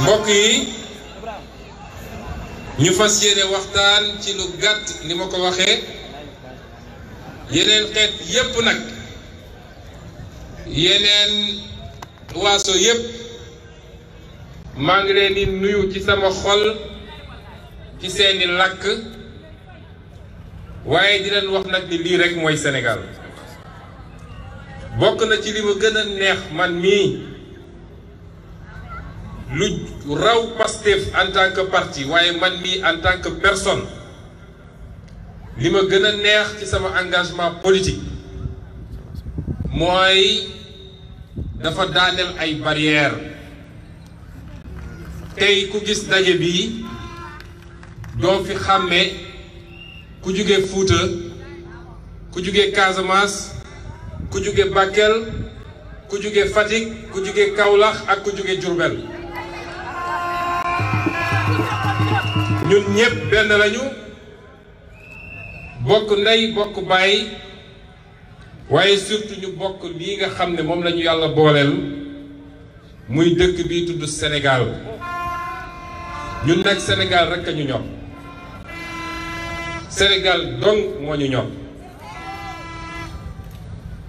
mbokk yi ñu fas yéene waxtaan ci lu gàtt ni ma ko waxee yeneen xeet yépp nag yeneen waaso yépp maa ngi leen di nuyu ci sama xol ci seeni làkk waaye di leen wax nag ni lii rek mooy Sénégal bokk na ci li ma gën a neex man mii lu raw Pastef en tant que parti waaye man mii en tant que personne li ma gën a neex ci sama engagement politique mooy dafa daaneel ay barrières tey ku gis daje bi doo fi xàmme ku jóge Fuuta ku jóge Casamance ku jóge Bakel ku jóge Fatick ku jóge Kaolack ak ku jóge Diourbel ñun ñëpp benn lañu bokk ndey bokk baay waaye surtout ñu bokk lii nga xam ne moom lañu yàlla booleel muy dëkk bi tudd Sénégal ñun nag Sénégal rekk a ñu ñor Sénégal dong moo ñu ñor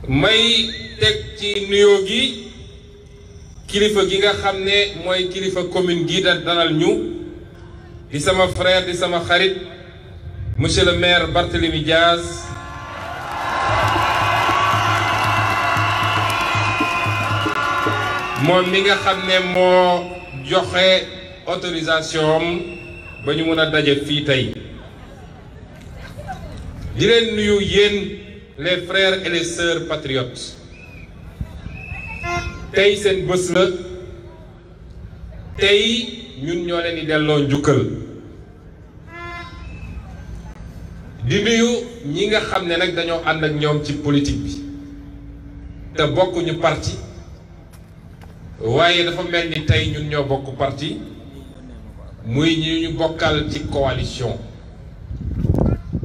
may teg ci nuyoo gi kilifa gi nga xam ne mooy kilifa commune gi dalal ñu di sama frère di sama xarit monsieur le maire Barthélémy Diaz moom mi nga xam ne moo joxe autorisation am ba ñu mën a daje fii tey di leen nuyu yéen les frères et les sœurs patriotes tey seen bés la tey ñun ñoo leen di delloo njukkal di nuyu ñi nga xam ne nag dañoo ànd ak ñoom ci politique bi te bokkuñu parti waaye dafa mel ni tey ñun ñoo bokk parti muy ñi ñu bokkal ci coalition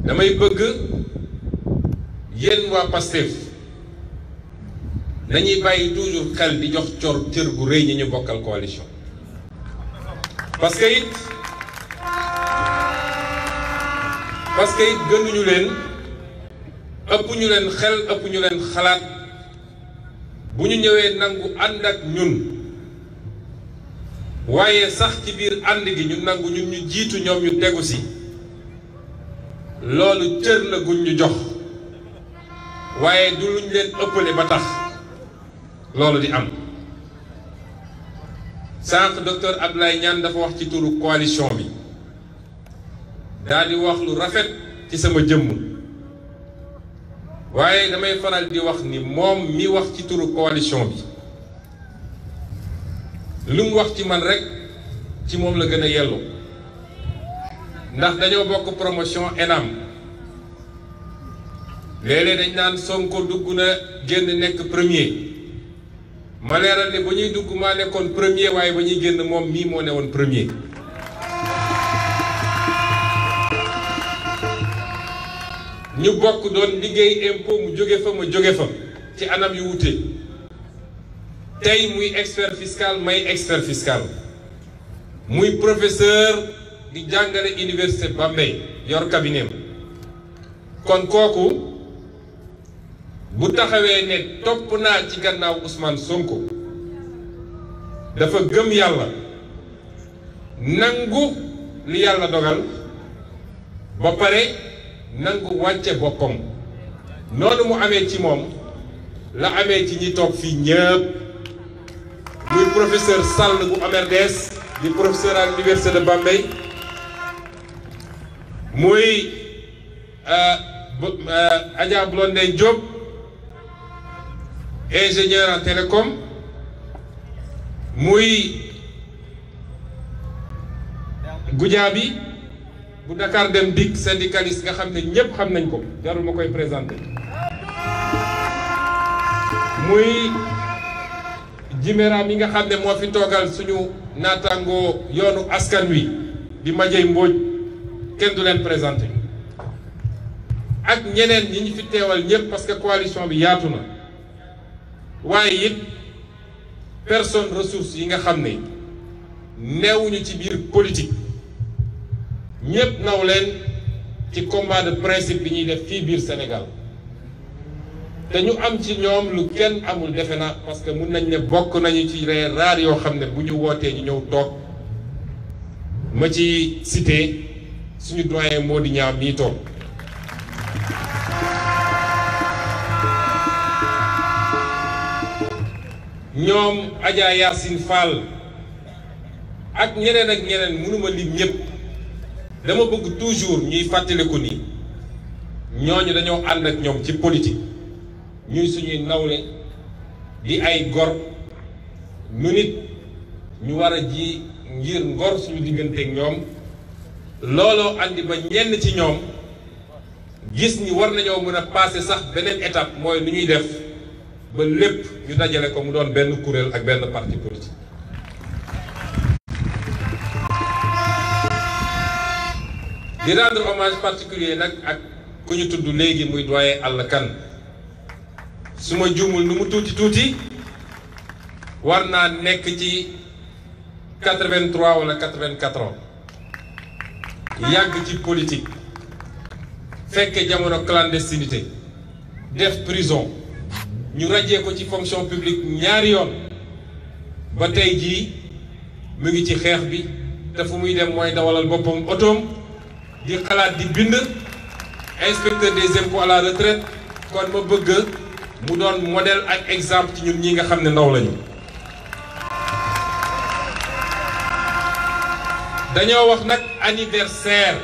damay bëgg yéen waa Pastef dañuy bàyyi toujours xel di jox cër gu rëy ñi ñu bokkal coalition parce que it gënuñu leen ëpp ñu leen xel ëpp ñu leen xalaat bu ñu ñëwee nangu ànd ak ñun waaye sax ci biir ànd gi ñu nangu ñun ñu jiitu ñoom ñu tegu si loolu cër la guñ ñu jox waaye du luñ leen ëppale ba tax loolu di am sànq docteur Abdoulaye Niane dafa wax ci turu coalition bi daal di wax lu rafet ci sama jëmm waaye damay faral di wax ni moom mi wax ci turu coalition bi lu mu wax ci man rek ci moom la gën a yellu ndax dañoo bokk promotion ENAM léeg-léeg dañ naan Sonko dugg na génn nekk premier ma leeral ne ba ñuy dugg maa nekkoon premier waaye ba ñuy génn moom mii moo ne woon premier ñu bokk doon liggéey impôt mu jóge fa ma jóge fa ci anam yu wute tey muy expert fiscal may expert fiscal muy professeur di jàngale université Bambey yor cabinet kon kooku bu taxawee ne topp naa ci gannaaw Ousmane Sonko dafa gëm yàlla nangu li yàlla dogal ba pare nangu wàcce boppam noonu mu amee ci moom la amee ci ñi toog fii ñëpp muy professeur Sall bu Amerdes di professeur à l'université de Bambey muy Adja Blondin Diop ingénieur en télécom muy Goudiaby bu Dakar Dem Dikk syndicaliste nga xam ne ñépp xam nañ ko jarul ma koy présenté muy Jiméra mi nga xam ne moo fi toogal suñu naataangoo yoonu askan wi di Madieye Mbodj kenn du leen présenté ak ñeneen ñi ñu fi teewal ñépp parce que coalition bi yaatu na waaye it personne ressource yi nga xam ne neewuñu ci biir politique ñépp naw leen ci combat de principe bi ñuy def fii biir Sénégal te ñu am ci ñoom lu kenn amul defe na parce que mun nañ ne bokk nañu ci les rares yoo xam ne bu ñu wootee ñu ñëw toog ma ci cité suñu doyen Mody Niang mii toog ñoom Adja Yacine Fall ak ñeneen mënuma lim ñëpp dama bëgg toujours ñuy fàttaliku ni ñooñu dañoo ànd ak ñoom ci politique ñuy suñuy nawle di ay gor nu nit ñu war a ji ngir ngor suñu digganteeg ñoom looloo andi ba ñenn ci ñoom gis ni war nañoo mën a passer sax beneen étape mooy nu ñuy def ba lépp ñu dajale ko mu doon benn kuréel ak benn parti politique. di rendre hommage particulier nag ak ku ñu tudd léegi muy doyen Alla Kane su ma juumul nu mu tuuti war naa nekk ci 83 wala 84 ans yàgg ci politique fekke jamono clandestinité def prison ñu rajee ko ci fonction publique ñaari yoon ba tey jii mu ngi ci xeex bi te fu muy dem mooy dawalal boppam otoom di xalaat di bind inspecteur des impôts à la retraite kon ma bëgg mu doon modèle ak exemple ci ñun ñi nga xam ne ndaw lañu. dañoo wax nag anniversaire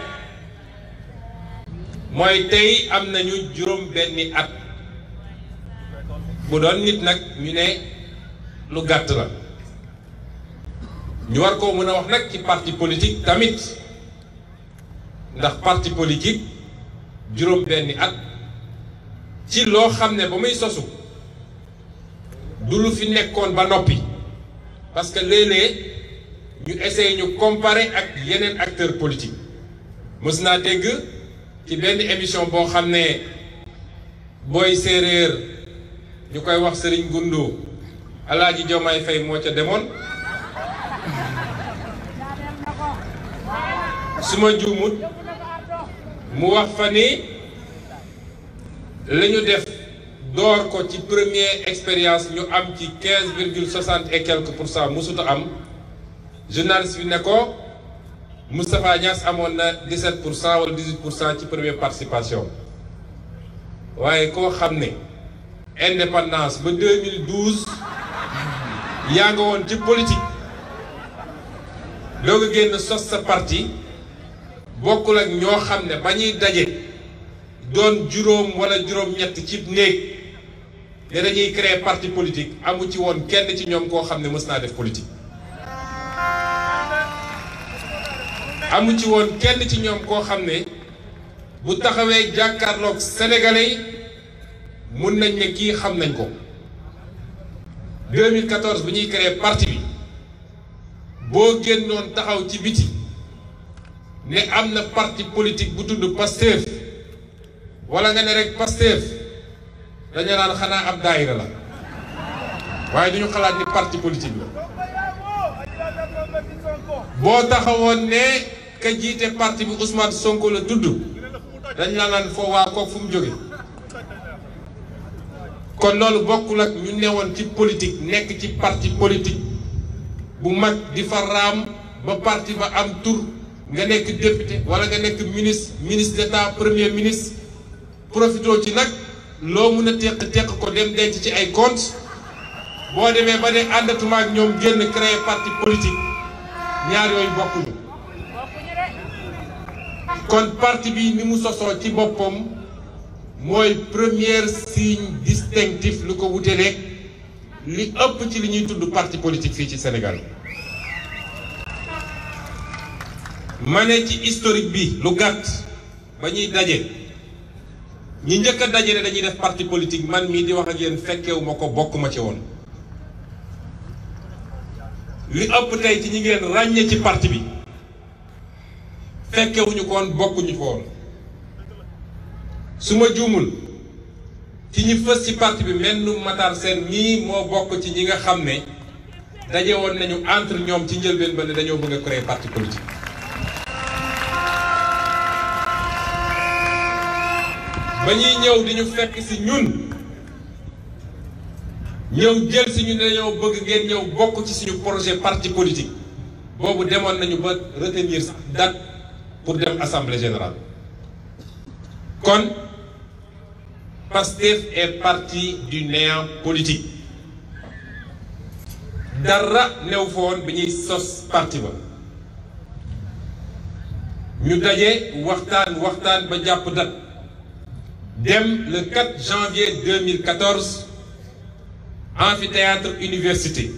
mooy tey am nañu juróom benni at bu doon nit nag ñu ne lu gàtt la ñu war koo mën a wax nag ci parti politique tamit ndax parti politique juróom benni at ci loo xam ne ba muy sosu du lu fi nekkoon ba noppi parce que léeg-léeg ñu essayer ñu comparer ak yeneen acteurs politiques mës naa dégg ci benn émission boo xam ne booy séeréer ñu koy wax Serigne Goundou Alaaji Diomaye Faye moo ca demoon su ma juumut mu wax fa ni la ñu def door ko ci première expérience ñu am ci 15,60 et quelques pour cent musuta am journaliste bi ne ko Moustapha Niasse amoon na 17 pour cent wala 18 pour cent ci première participation waaye koo xam ne indépendance ba 2012 yaa nga woon ci politique doo nga génn sos sa parti bokkul ak ñoo xam ne ba ñuy daje doon juróom wala juróom-ñett ci néeg ne dañuy créer parti politique amu ci woon kenn ci ñoom koo xam ne mës naa def politique. amu ci woon kenn ci ñoom koo xam ne bu taxawee jàkkaarloog sénégalais yi mun nañ ne kii xam nañ ko 2014 bu ñuy créer parti bi boo génnoon taxaw ci biti ne am na parti politique bu tudd Pastef wala nga ne rek Pastef dañu naan xanaa ab daayira la waaye duñu xalaat ni parti politique la boo taxawoon ne ka jiite parti bi Ousmane Sonko la tudd dañ la naan foo waa kook fu mu jóge kon loolu bokkul ak ñu newoon ci politique nekk ci parti politique bu mag di fa raam ba parti ba am tur nga nekk député wala nga nekk ministre d'État premier ministre profitoo ci nag loo mun a teq ko dem denc ci ay compte boo demee ba ne àndatuma ak ñoom génn créer parti politique ñaar yooyu bokkuñu kon parti bi ni mu sosoo ci boppam mooy premier signe distinctif lu ko wute rek li ëpp ci li ñuy tudd parti politique fii ci Sénégal ma ne ci historique bi lu gàtt ba ñuy daje ñi njëkk a daje ne dañuy def parti politique man mii di wax ak yéen fekkewu ma ko bokk ma ci woon li ëpp tey ci ñi ngeen ràññee ci parti bi fekkewuñu ko woon bokkuñu ko woon su ma juumul ci ñi fës ci parti bi mel nu Matar Sène mii moo bokk ci ñi nga xam ne daje woon nañu entre ñoom ci njëlbeen ba ne dañoo bëgg a créer parti politique. ba ñuy ñëw di ñu fekk ci ñun ñëw jël si ñu ne dañoo bëgg ngeen ñëw bokk ci suñu projet parti politique boobu demoon nañu ba retenir date pour dem assemblée générale. kon Pastef est parti du néant politique dara new fa woon bi ñuy sos parti ba ñu daje waxtaan ba jàpp date dem le 4 janvier 2014 amphithéâtre université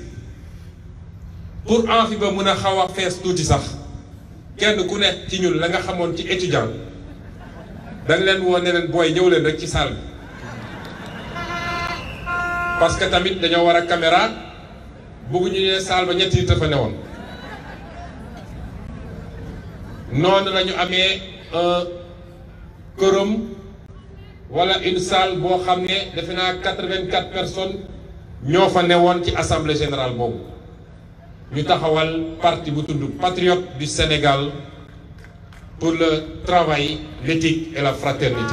pour amphi ba mën a xaw a fees tuuti sax kenn ku ne ci ñun la nga xamoon ci étudiant dañ leen woo ne leen booy ñëw leen rek ci salle bi parce que tamit dañoo war a caméra bëgguñu ne salle ba ñetti nit a fa newoon. noonu la ñu amee këram wala une salle boo xam ne defe naa 84 personnes ñoo fa newoon ci assemblée générale boobu ñu taxawal parti bu tudd Patriotes du Sénégal pour le travail, l'éthique et la fraternité.